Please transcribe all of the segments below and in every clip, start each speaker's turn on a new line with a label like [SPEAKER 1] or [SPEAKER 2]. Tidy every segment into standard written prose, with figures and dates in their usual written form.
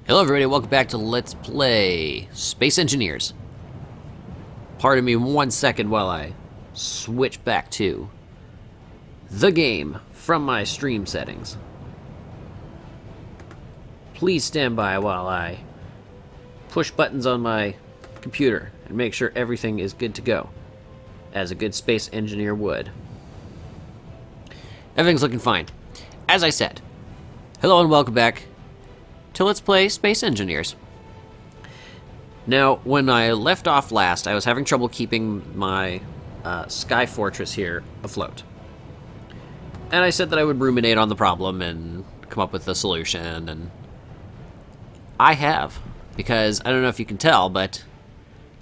[SPEAKER 1] Hello everybody, welcome back to Let's Play Space Engineers. Pardon me 1 second while I switch back to the game from my stream settings. Please stand by while I push buttons on my computer and make sure everything is good to go, as a good space engineer would. Everything's looking fine. As I said, hello and welcome back to Let's Play Space Engineers. Now, when I left off last, I was having trouble keeping my Sky Fortress here afloat. And I said that I would ruminate on the problem and come up with a solution, and I have. Because, I don't know if you can tell, but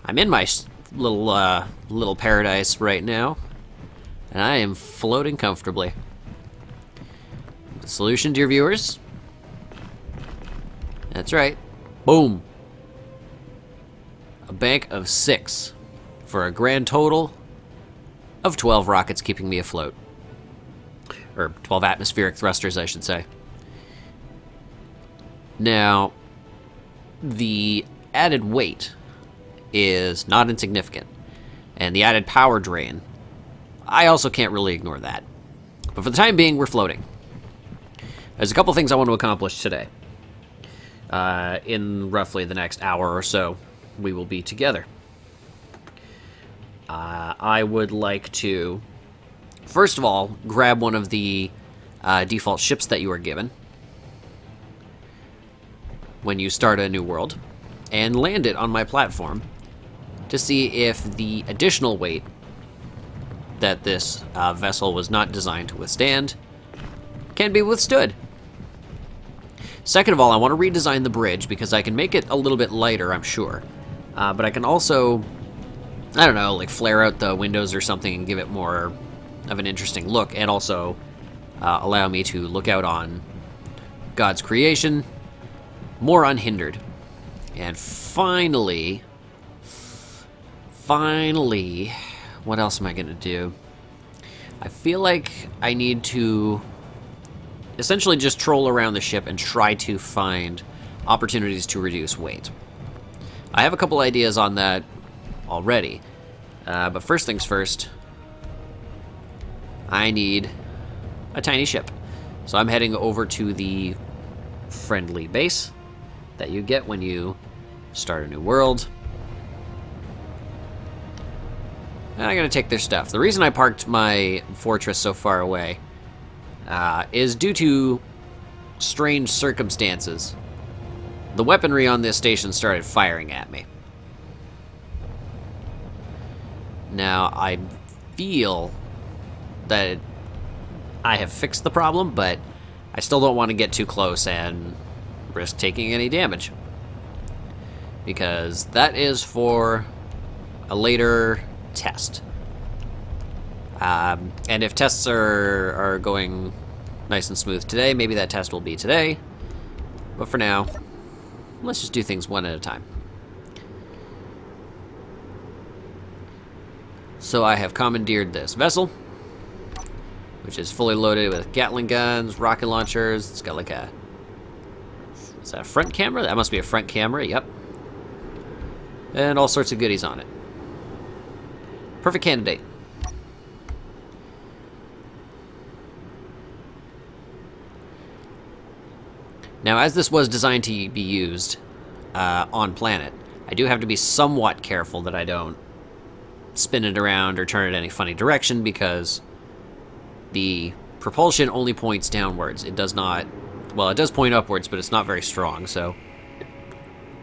[SPEAKER 1] I'm in my little paradise right now, and I am floating comfortably. The solution, dear viewers? That's right. Boom. A bank of 6 for a grand total of 12 rockets keeping me afloat. Or 12 atmospheric thrusters, I should say. Now, the added weight is not insignificant. And the added power drain, I also can't really ignore that. But for the time being, we're floating. There's a couple things I want to accomplish today. In roughly the next hour or so, we will be together. I would like to, first of all, grab one of the default ships that you are given when you start a new world, and land it on my platform to see if the additional weight that this vessel was not designed to withstand can be withstood. Second of all, I want to redesign the bridge because I can make it a little bit lighter, I'm sure. But I can also, I don't know, like flare out the windows or something and give it more of an interesting look, and also allow me to look out on God's creation more unhindered. And finally, what else am I going to do? I feel like I need to essentially just troll around the ship and try to find opportunities to reduce weight. I have a couple ideas on that already, but first things first, I need a tiny ship. So I'm heading over to the friendly base that you get when you start a new world. And I'm going to take their stuff. The reason I parked my fortress so far away is due to strange circumstances. The weaponry on this station started firing at me. Now, I feel that I have fixed the problem, but I still don't want to get too close and risk taking any damage, because that is for a later test. And if tests are going nice and smooth today, maybe that test will be today. But for now, let's just do things one at a time. So I have commandeered this vessel, which is fully loaded with Gatling guns, rocket launchers. It's got like a, is that a front camera? That must be a front camera, yep. And all sorts of goodies on it. Perfect candidate. Now, as this was designed to be used on planet, I do have to be somewhat careful that I don't spin it around or turn it any funny direction, because the propulsion only points downwards. It does not, well, it does point upwards, but it's not very strong, so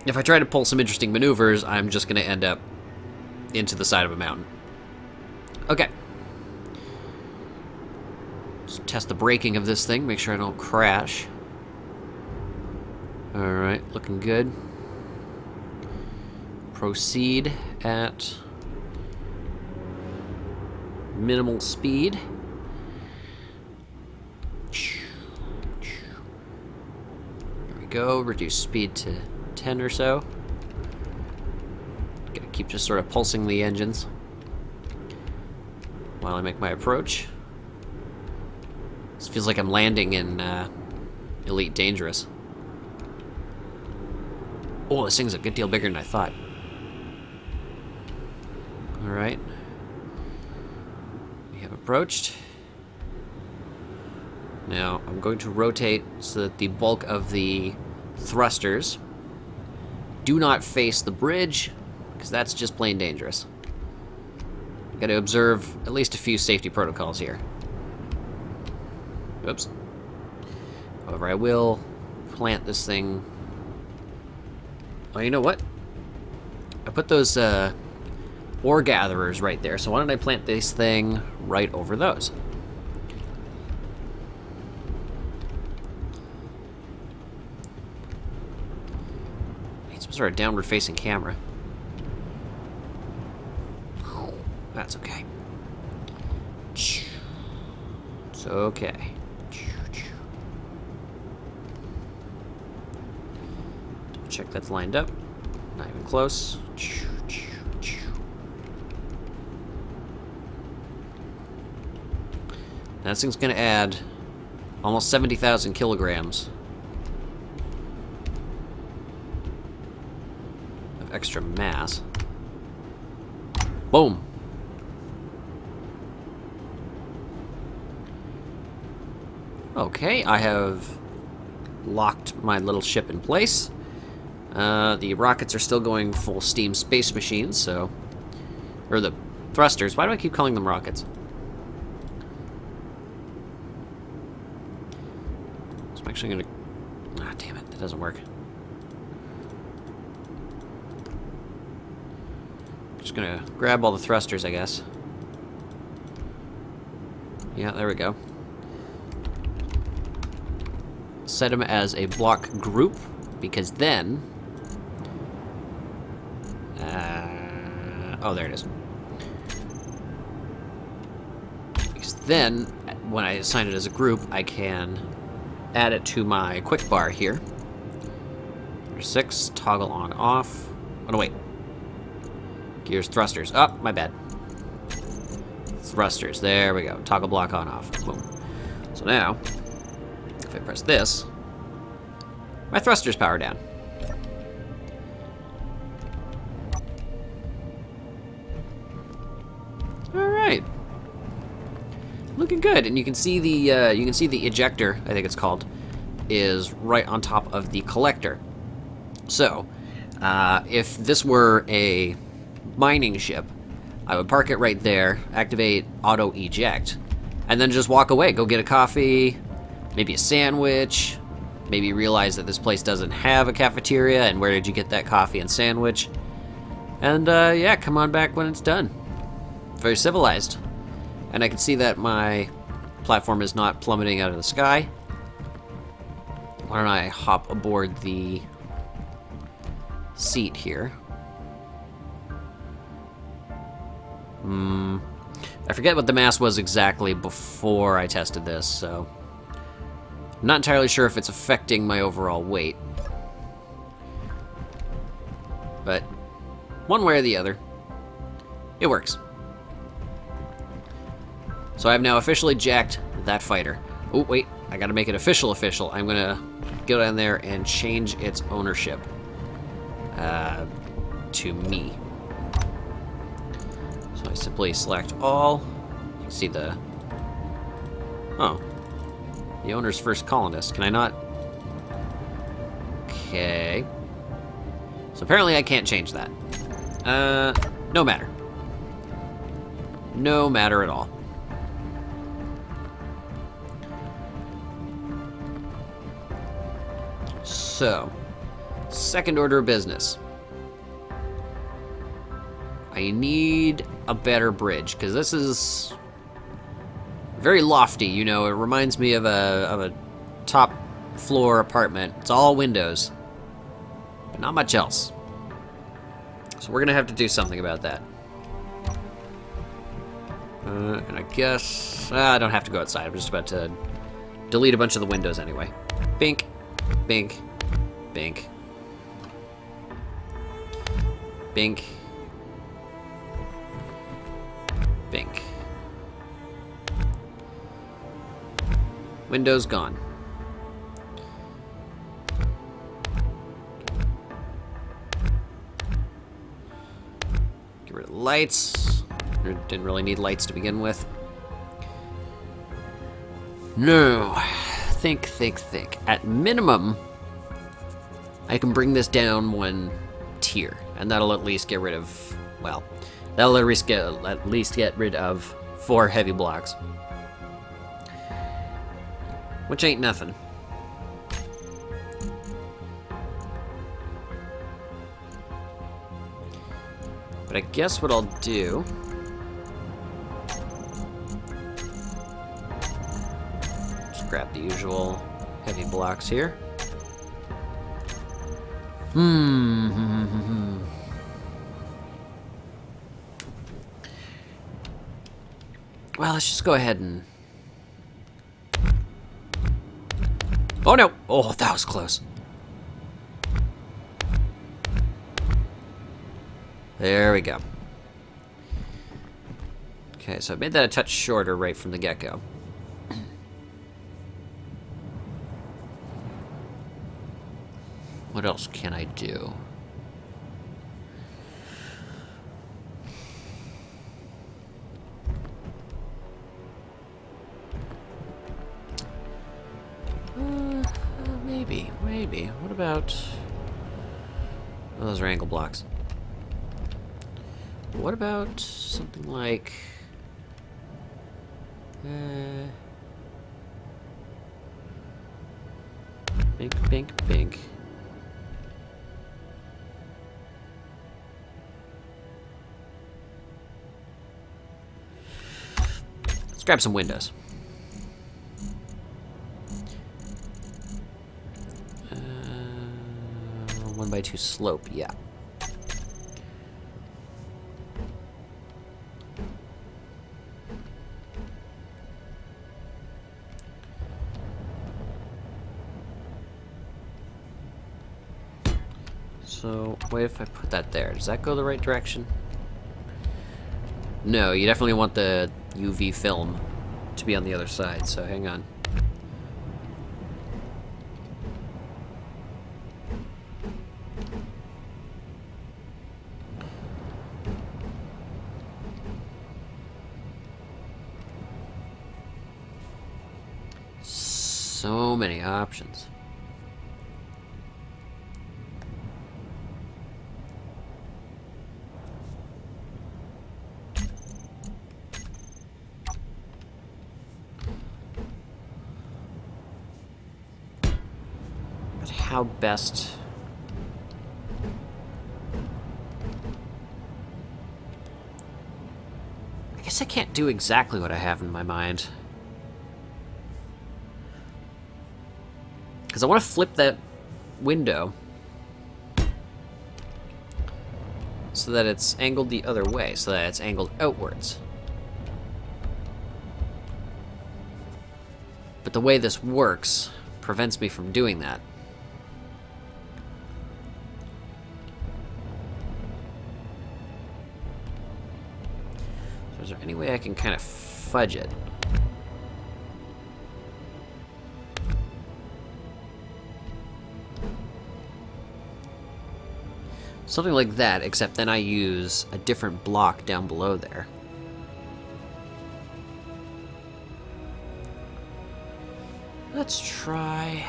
[SPEAKER 1] if I try to pull some interesting maneuvers, I'm just going to end up into the side of a mountain. Okay. Just test the braking of this thing, make sure I don't crash. Alright, looking good. Proceed at minimal speed. There we go, reduce speed to 10 or so. Gotta keep just sort of pulsing the engines while I make my approach. This feels like I'm landing in Elite Dangerous. Oh, this thing's a good deal bigger than I thought. Alright. We have approached. Now, I'm going to rotate so that the bulk of the thrusters do not face the bridge, because that's just plain dangerous. Got to observe at least a few safety protocols here. Oops. However, I will plant this thing. Oh, you know what? I put those ore gatherers right there, so why don't I plant this thing right over those? Need some sort of downward-facing camera. That's okay. It's okay. Check that's lined up. Not even close. That thing's going to add almost 70,000 kilograms of extra mass. Boom. Okay, I have locked my little ship in place. The rockets are still going full steam space machines, so... Or the thrusters. Why do I keep calling them rockets? So I'm actually gonna... Ah, damn it. That doesn't work. Just gonna grab all the thrusters, I guess. Yeah, there we go. Set them as a block group, because then... oh, there it is. Because then, when I assign it as a group, I can add it to my quick bar here. Number 6, toggle on off. Oh, no, wait. Gears, thrusters. Oh, my bad. Thrusters. There we go. Toggle block on off. Boom. So now, if I press this, my thrusters power down. All right, looking good. And you can see the ejector, I think it's called, is right on top of the collector. So, if this were a mining ship, I would park it right there, activate auto eject, and then just walk away. Go get a coffee, maybe a sandwich. Maybe realize that this place doesn't have a cafeteria, and where did you get that coffee and sandwich? And yeah, come on back when it's done. Very civilized. And I can see that my platform is not plummeting out of the sky. Why don't I hop aboard the seat here? I forget what the mass was exactly before I tested this, so... I'm not entirely sure if it's affecting my overall weight. But one way or the other, it works. So I've now officially jacked that fighter. Oh, wait, I gotta make it official. I'm gonna go down there and change its ownership to me. So I simply select all. You can see the... Oh. The owner's first colonist. Can I not? Okay. So apparently I can't change that. No matter. No matter at all. So, second order of business. I need a better bridge, because this is... very lofty, you know. It reminds me of a top floor apartment. It's all windows, but not much else. So we're gonna have to do something about that. And I guess I don't have to go outside. I'm just about to delete a bunch of the windows anyway. Bink, bink, bink, bink, bink. Windows gone. rid of lights. Didn't really need lights to begin with. No. Think. At minimum, I can bring this down one tier, and that'll at least get rid of, well, that'll at least get rid of 4 heavy blocks. Which ain't nothing. But I guess what I'll do... just grab the usual heavy blocks here. Well, let's just go ahead and... Oh no! Oh, that was close. There we go. Okay, so I made that a touch shorter right from the get-go. What else can I do? Maybe. What about... oh, those are angle blocks. What about something like... Bink. Let's grab some windows. 1x2 slope, yeah. So, wait, if I put that there, does that go the right direction? No, you definitely want the UV film to be on the other side, so hang on. So many options. But how best... I guess I can't do exactly what I have in my mind. Because I want to flip that window so that it's angled the other way, so that it's angled outwards. But the way this works prevents me from doing that. So is there any way I can kind of fudge it? Something like that, except then I use a different block down below there. Let's try...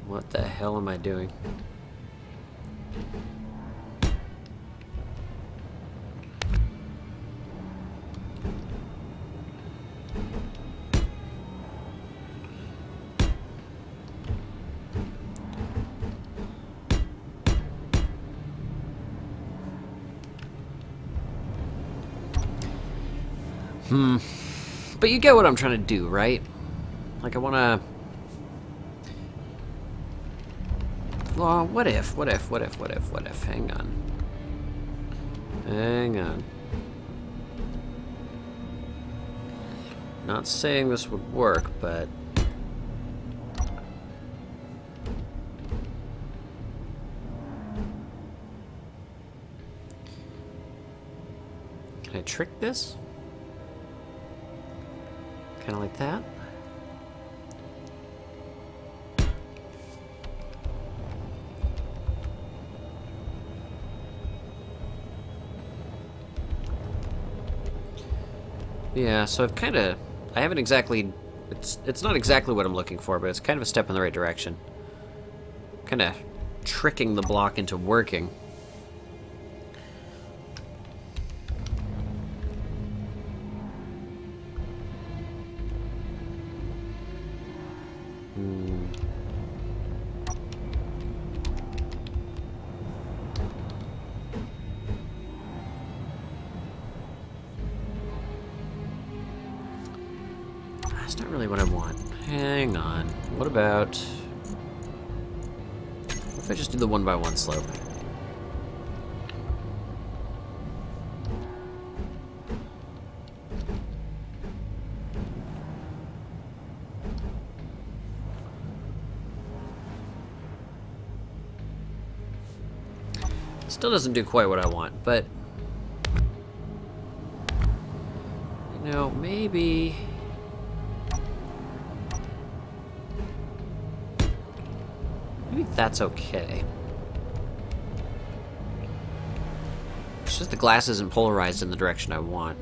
[SPEAKER 1] What the hell am I doing? But you get what I'm trying to do, right? Like, I want to... Well, what if? Hang on. Not saying this would work, but... Can I trick this? Kind of like that? Yeah, so I haven't exactly, it's not exactly what I'm looking for, but it's kind of a step in the right direction. Kind of tricking the block into working. That's not really what I want. Hang on. What about... What if I just do the 1x1 slope? Still doesn't do quite what I want, but... You know, maybe... Maybe that's okay. It's just the glass isn't polarized in the direction I want.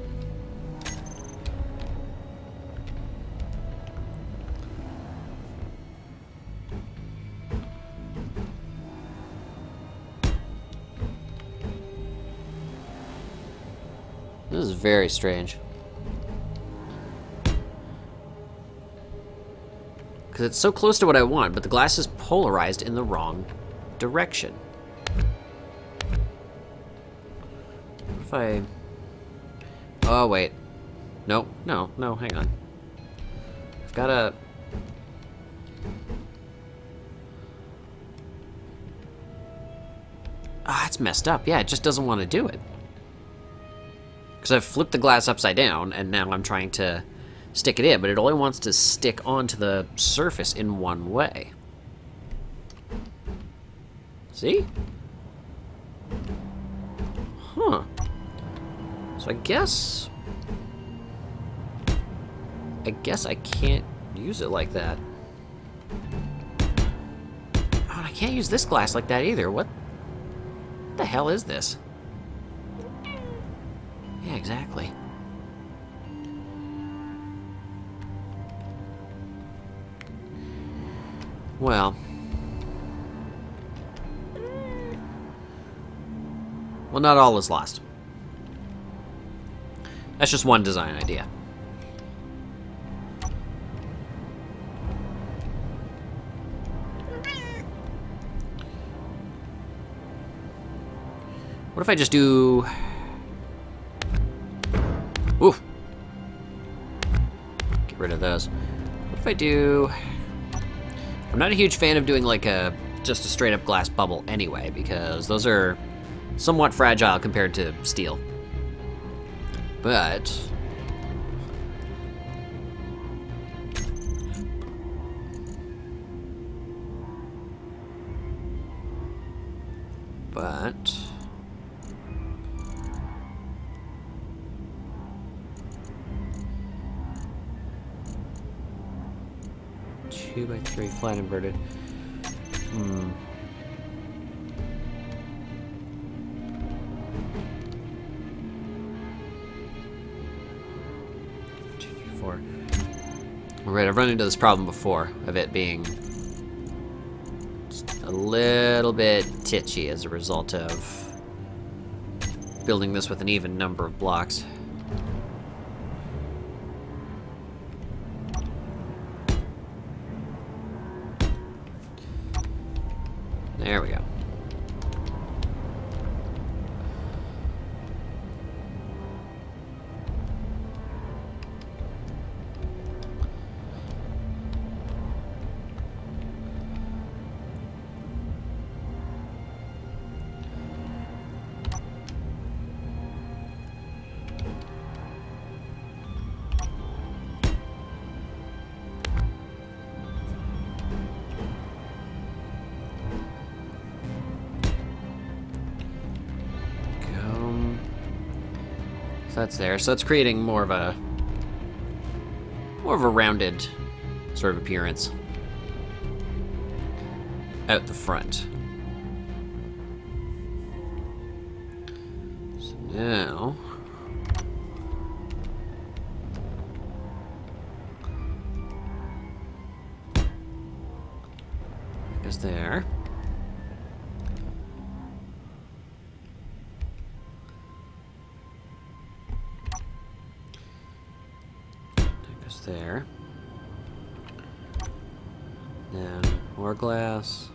[SPEAKER 1] This is very strange. Because it's so close to what I want, but the glass is polarized in the wrong direction. What if I... Oh, wait. No, hang on. I've got to... Ah, it's messed up. Yeah, it just doesn't want to do it. Because I've flipped the glass upside down, and now I'm trying to stick it in, but it only wants to stick onto the surface in one way. See? Huh. So I guess I can't use it like that. Oh, and I can't use this glass like that either. What the hell is this? Yeah, exactly. Well, not all is lost. That's just one design idea. What if I just do... Oof. Get rid of those. What if I do... I'm not a huge fan of doing like just a straight up glass bubble anyway, because those are somewhat fragile compared to steel. But... Two by three flat inverted. Hmm. Four. Alright, I've run into this problem before of it being just a little bit titchy as a result of building this with an even number of blocks. There we go. So that's there. So it's creating more of a rounded sort of appearance out the front. So now it goes there. There. Then more glass.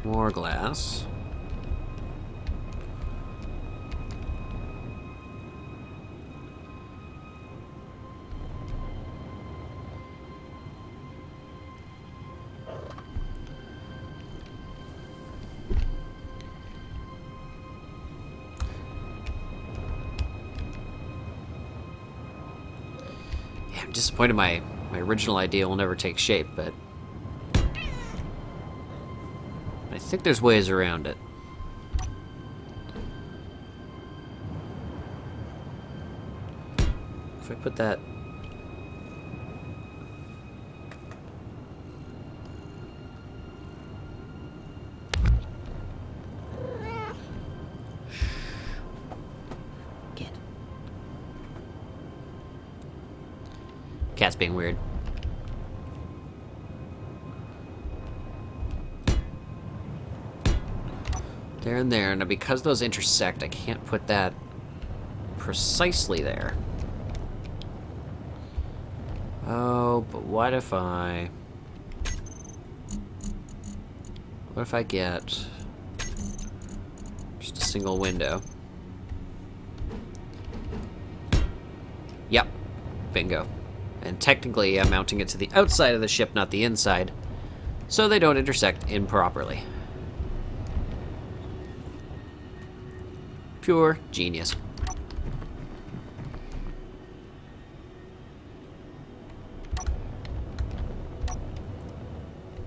[SPEAKER 1] More glass. I'm disappointed my original idea will never take shape, but I think there's ways around it. If I put that... Cat's being weird. There and there. Now, because those intersect, I can't put that precisely there. Oh, but what if I get just a single window? Yep. Bingo. And technically, I'm mounting it to the outside of the ship, not the inside, so they don't intersect improperly. Pure genius.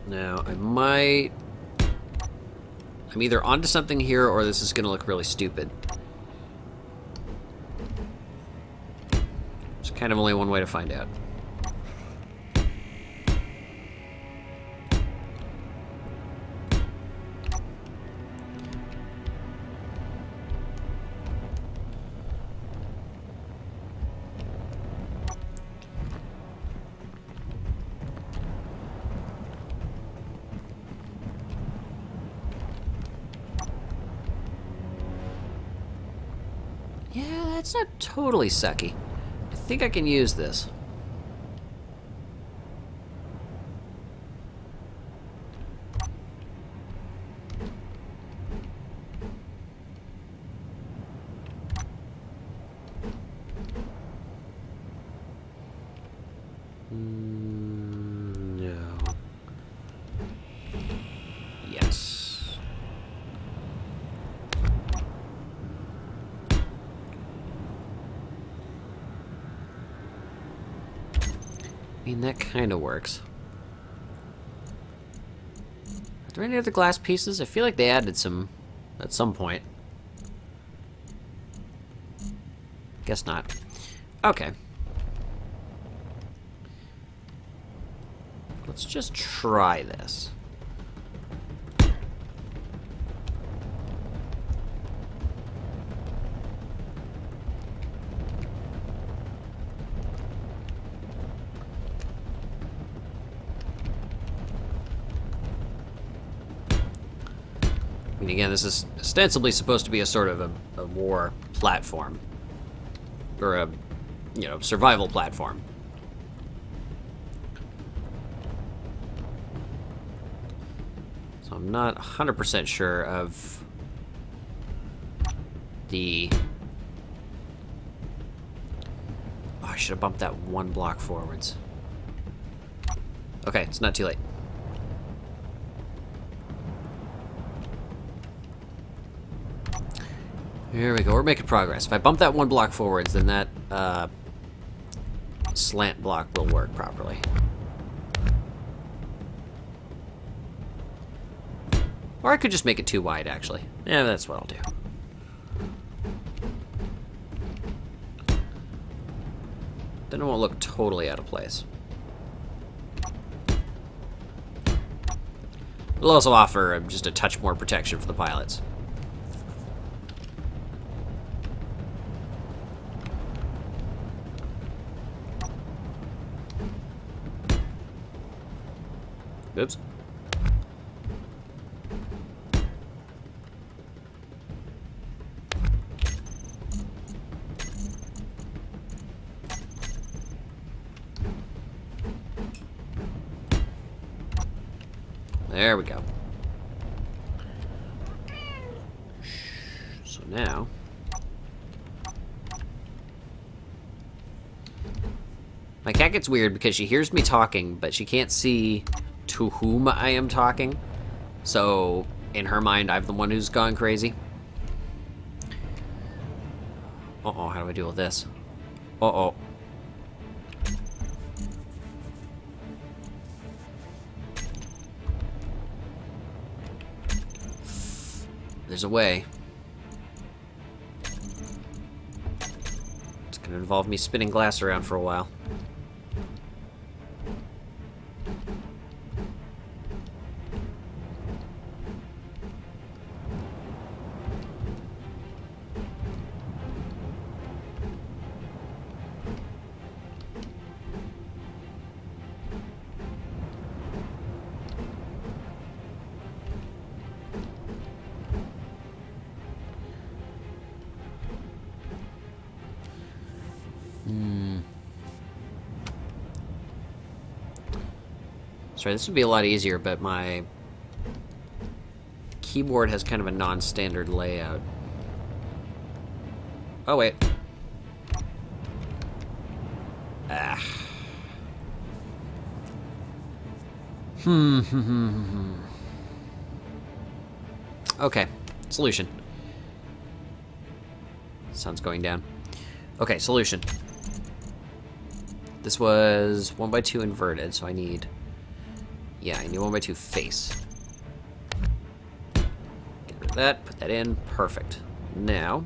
[SPEAKER 1] Now, I'm either onto something here, or this is going to look really stupid. There's kind of only one way to find out. Yeah, that's not totally sucky. I think I can use this. No. Yes. I mean, that kind of works. Are there any other glass pieces? I feel like they added some at some point. Guess not. Okay. Let's just try this. I mean, again, this is ostensibly supposed to be a sort of a war platform. Or a, you know, survival platform. So I'm not 100% sure of the... Oh, I should have bumped that one block forwards. Okay, it's not too late. Here we go, we're making progress. If I bump that one block forwards, then that slant block will work properly. Or I could just make it too wide, actually. Yeah, that's what I'll do. Then it won't look totally out of place. It'll also offer just a touch more protection for the pilots. Oops. There we go. So now... my cat gets weird because she hears me talking, but she can't see to whom I am talking. So, in her mind, I'm the one who's gone crazy. Uh-oh, how do I deal with this? Uh-oh. There's a way. It's gonna involve me spinning glass around for a while. Sorry, this would be a lot easier, but my keyboard has kind of a non-standard layout. Oh, wait. Ah. Okay, solution. Sun's going down. Okay, solution. This was 1x2 inverted, so I need... yeah, I need 1x2 face. Get rid of that, put that in, perfect. Now,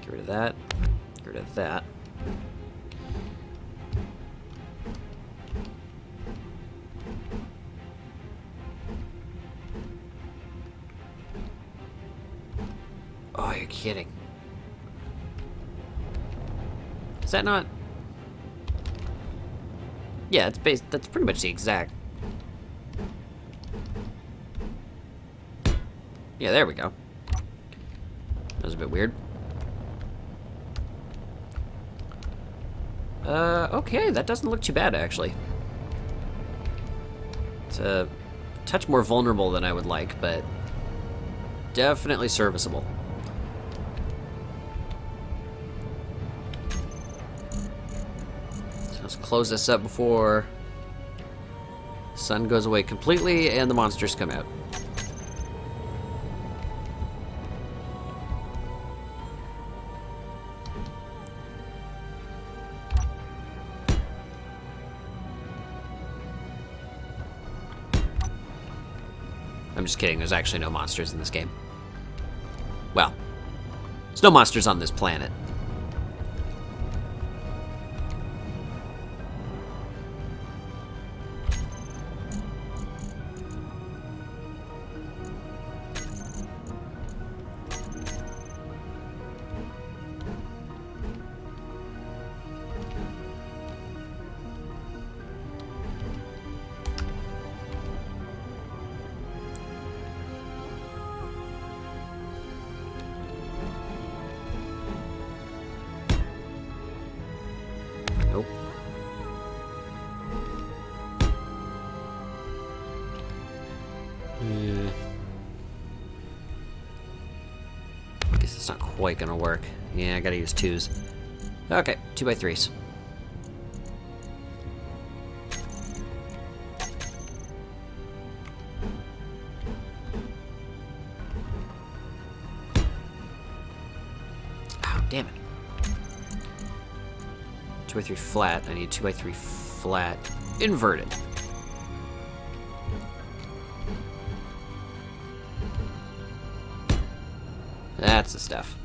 [SPEAKER 1] get rid of that, get rid of that. Oh, you're kidding. Is that not... yeah, it's that's pretty much the exact... yeah, there we go. That was a bit weird. Okay, that doesn't look too bad, actually. It's a touch more vulnerable than I would like, but definitely serviceable. Let's close this up before the sun goes away completely and the monsters come out. I'm just kidding, there's actually no monsters in this game. Well, there's no monsters on this planet. Nope. I guess it's not quite gonna work. Yeah, I gotta use 2s. Okay, 2x3s. Oh, damn it. 2x3 flat. I need 2x3 flat inverted. That's the stuff.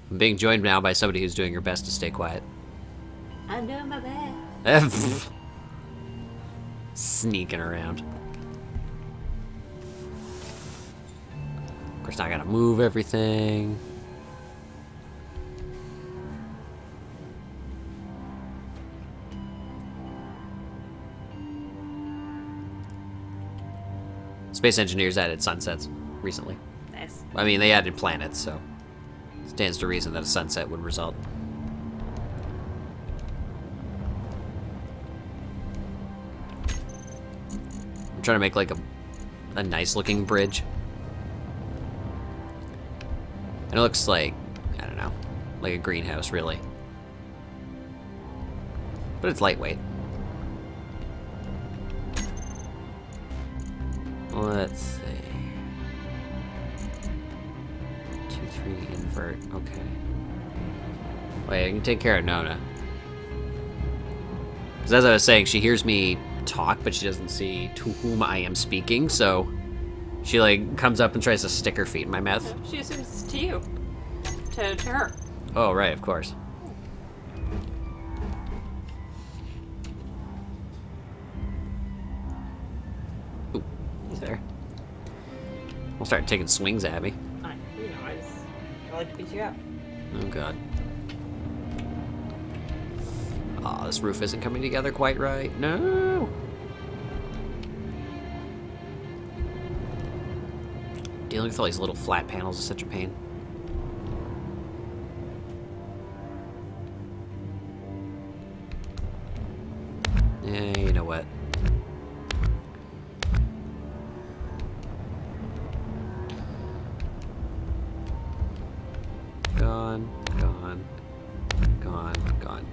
[SPEAKER 1] I'm being joined now by somebody who's doing her best to stay quiet.
[SPEAKER 2] I'm doing my best.
[SPEAKER 1] Sneaking around. Of course, now I gotta move everything. Space engineers added sunsets recently.
[SPEAKER 2] Nice.
[SPEAKER 1] I mean, they added planets, so it stands to reason that a sunset would result. I'm trying to make like a nice looking bridge. And it looks like, I don't know, like a greenhouse, really. But it's lightweight. Let's see. 2, 3, invert. Okay. Wait, I can take care of Nona. Because as I was saying, she hears me talk, but she doesn't see to whom I am speaking, so she, like, comes up and tries to stick her feet in my mouth.
[SPEAKER 2] She assumes it's to you. To her.
[SPEAKER 1] Oh, right, of course. Ooh, he's there. I'll start taking swings at me.
[SPEAKER 2] I like to beat you up.
[SPEAKER 1] Oh, God. Aw, this roof isn't coming together quite right. No! Dealing with all these little flat panels is such a pain. Yeah, you know what? Gone, gone, gone, gone.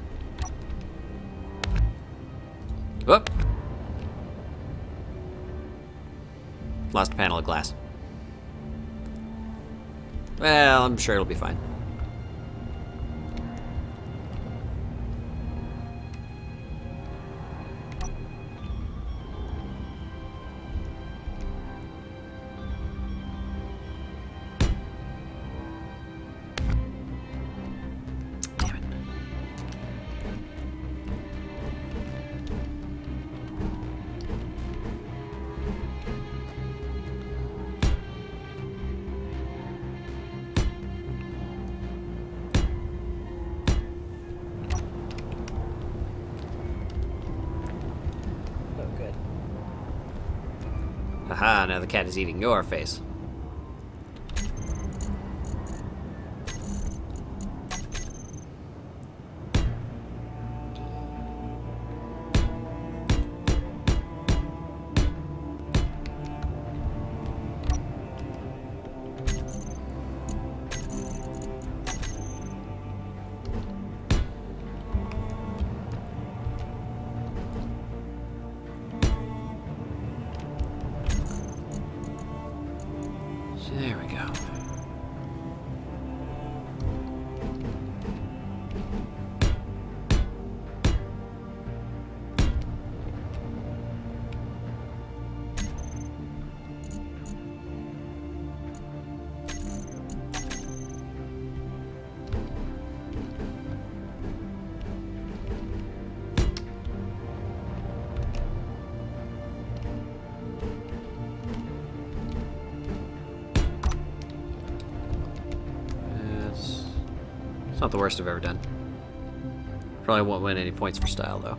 [SPEAKER 1] Whoop! Lost a panel of glass. Well, I'm sure it'll be fine. Damn it.
[SPEAKER 2] Oh, good.
[SPEAKER 1] Haha, now the cat is eating your face. There we go. It's not the worst I've ever done. Probably won't win any points for style, though.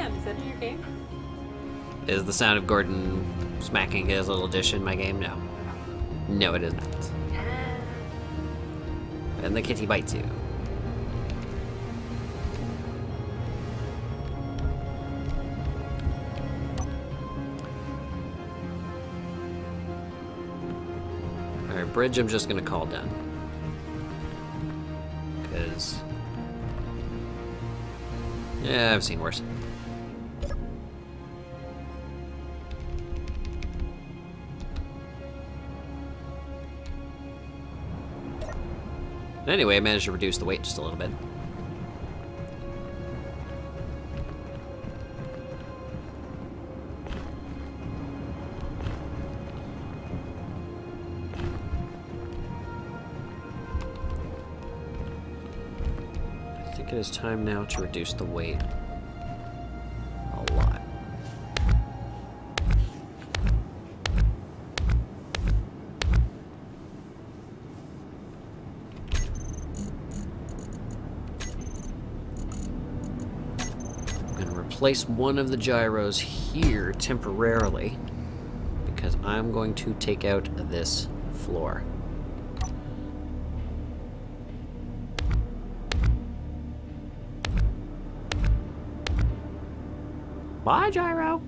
[SPEAKER 2] sound? Is that in your game?
[SPEAKER 1] Is the sound of Gordon smacking his little dish in my game? No. No, it is not. And the kitty bites you. Alright, bridge I'm just gonna call done. Because... yeah, I've seen worse. But anyway, I managed to reduce the weight just a little bit. I think it is time now to reduce the weight a lot. Place one of the gyros here temporarily because I'm going to take out this floor. Bye, gyro.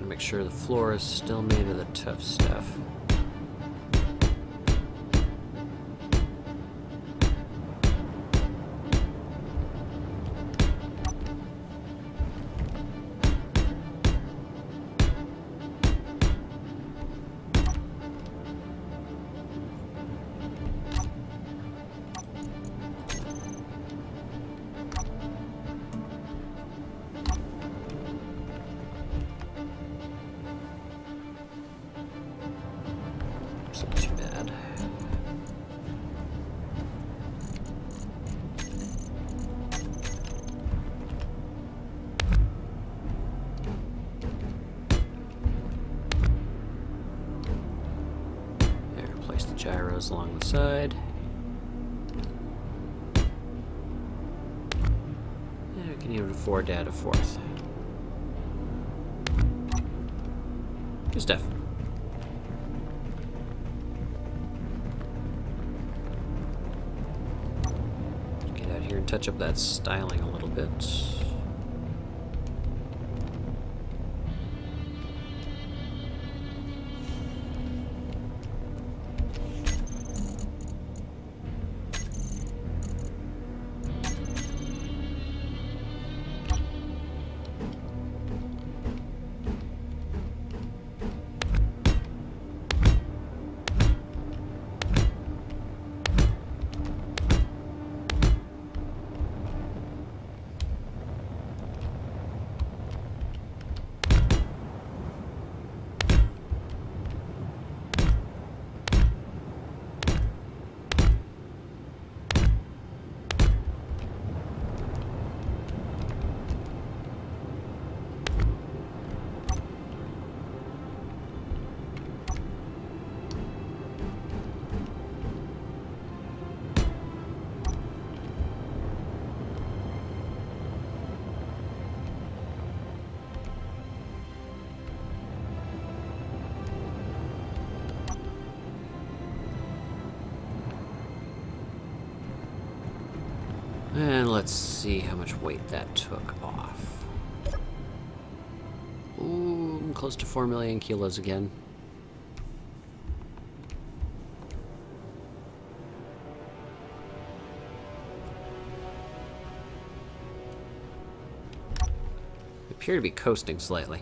[SPEAKER 1] Make sure the floor is still made of the tough stuff. Not too bad. There, place the gyros along the side. And we can even afford to add a fourth. Good stuff. Here and touch up that styling a little bit. And let's see how much weight that took off. Ooh, I'm close to 4 million kilos again. We appear to be coasting slightly.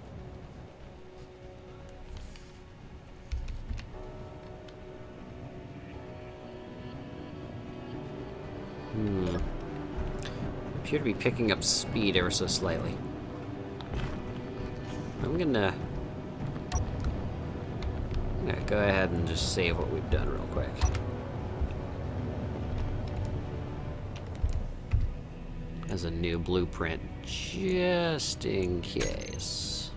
[SPEAKER 1] Appear to be picking up speed ever so slightly. I'm gonna go ahead and just save what we've done real quick. As a new blueprint, just in case.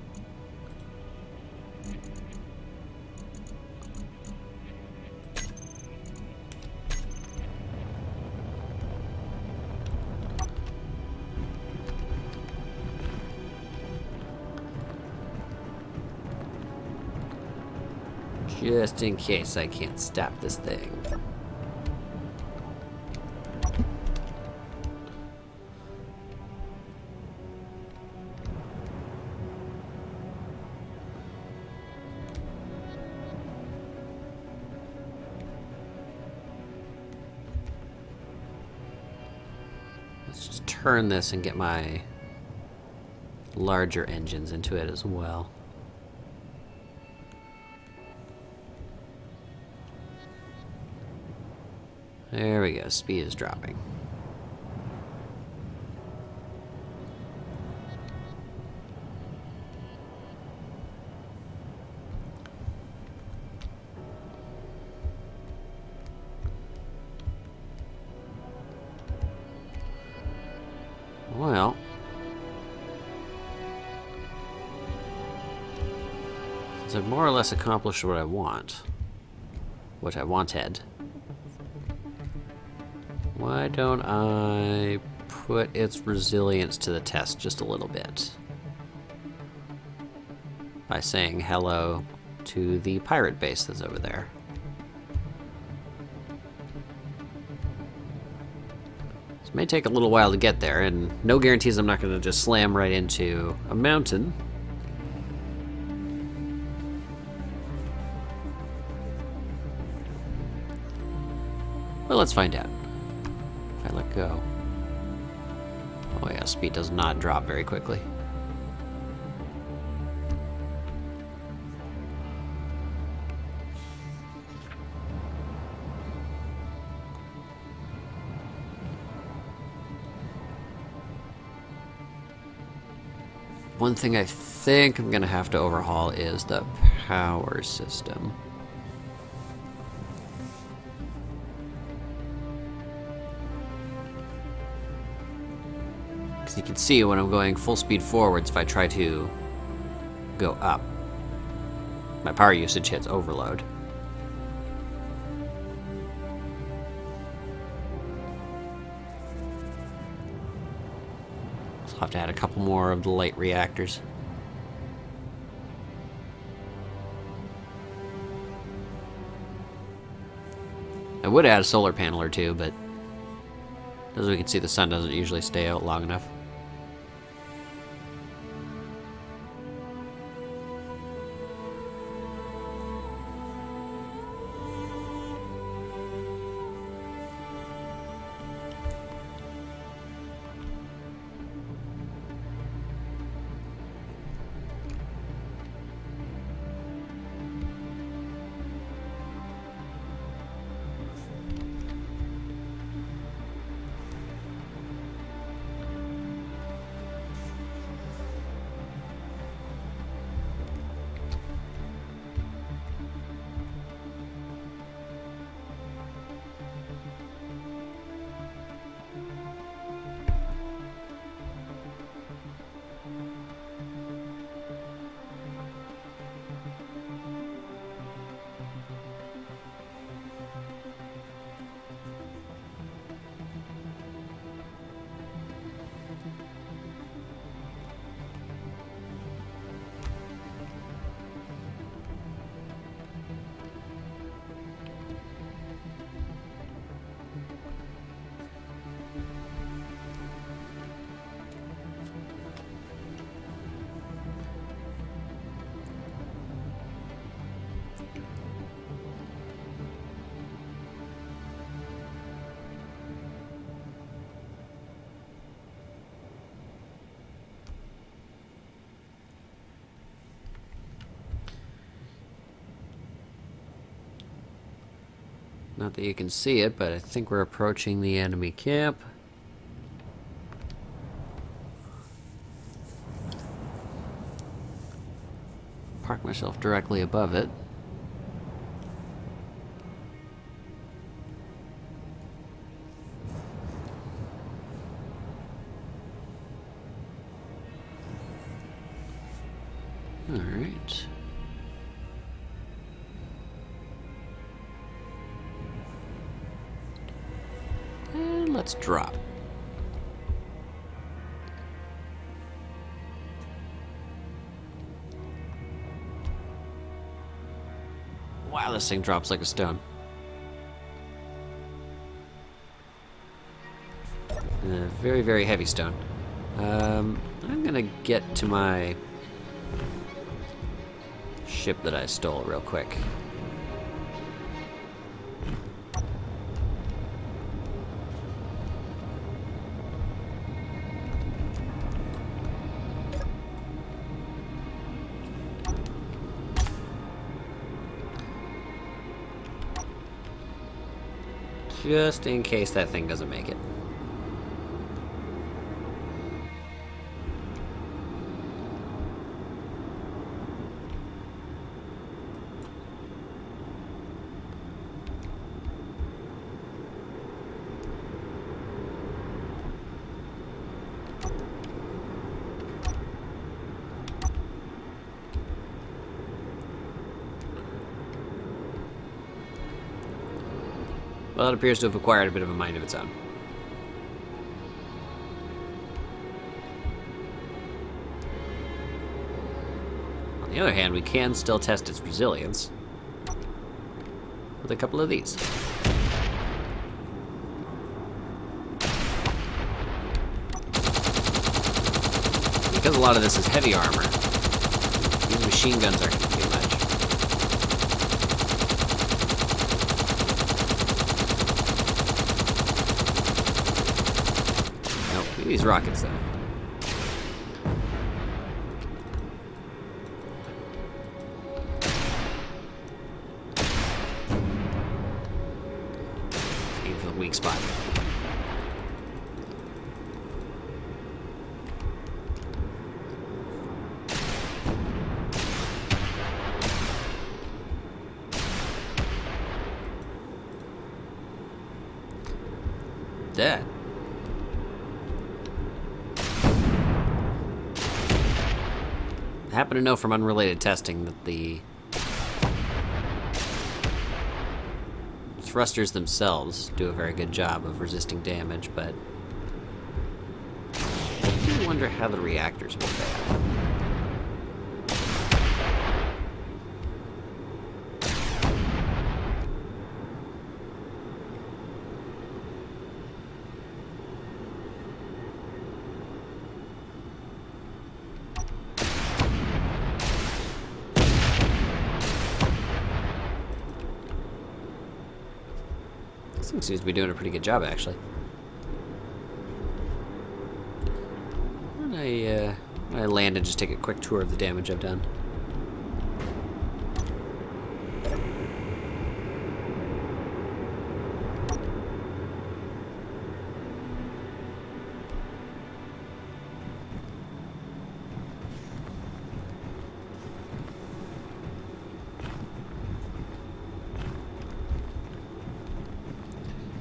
[SPEAKER 1] Just in case I can't stop this thing. Let's just turn this and get my larger engines into it as well. There we go, speed is dropping. Well, since I've more or less accomplished what I wanted, why don't I put its resilience to the test just a little bit by saying hello to the pirate base that's over there. This may take a little while to get there, and no guarantees I'm not going to just slam right into a mountain. Well, let's find out. If I let go. Oh yeah, speed does not drop very quickly. One thing I think I'm gonna have to overhaul is the power system. Because you can see when I'm going full speed forwards, if I try to go up, my power usage hits overload. I'll have to add a couple more of the light reactors. I would add a solar panel or two, but as we can see, the sun doesn't usually stay out long enough. Not that you can see it, but I think we're approaching the enemy camp. Park myself directly above it. All right. And let's drop. Wow, this thing drops like a stone. A very, very heavy stone. I'm gonna get to my ship that I stole real quick. Just in case that thing doesn't make it. Well, it appears to have acquired a bit of a mind of its own. On the other hand, we can still test its resilience with a couple of these. Because a lot of this is heavy armor, these machine guns aren't going to do much. These rockets, though. Aim for the weak spot. Dead. I happen to know from unrelated testing that the thrusters themselves do a very good job of resisting damage, but I do wonder how the reactors will fail. This thing seems to be doing a pretty good job, actually. Why don't I land and just take a quick tour of the damage I've done?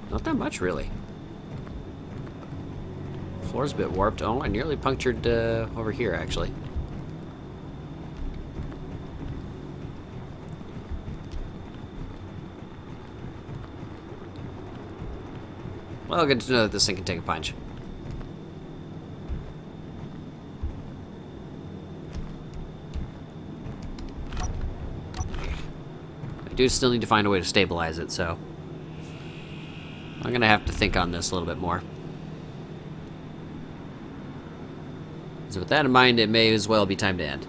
[SPEAKER 1] Not that much, really. Floor's a bit warped. Oh, I nearly punctured over here, actually. Well, good to know that this thing can take a punch. I do still need to find a way to stabilize it, so I'm gonna have to think on this a little bit more. So with that in mind, it may as well be time to end.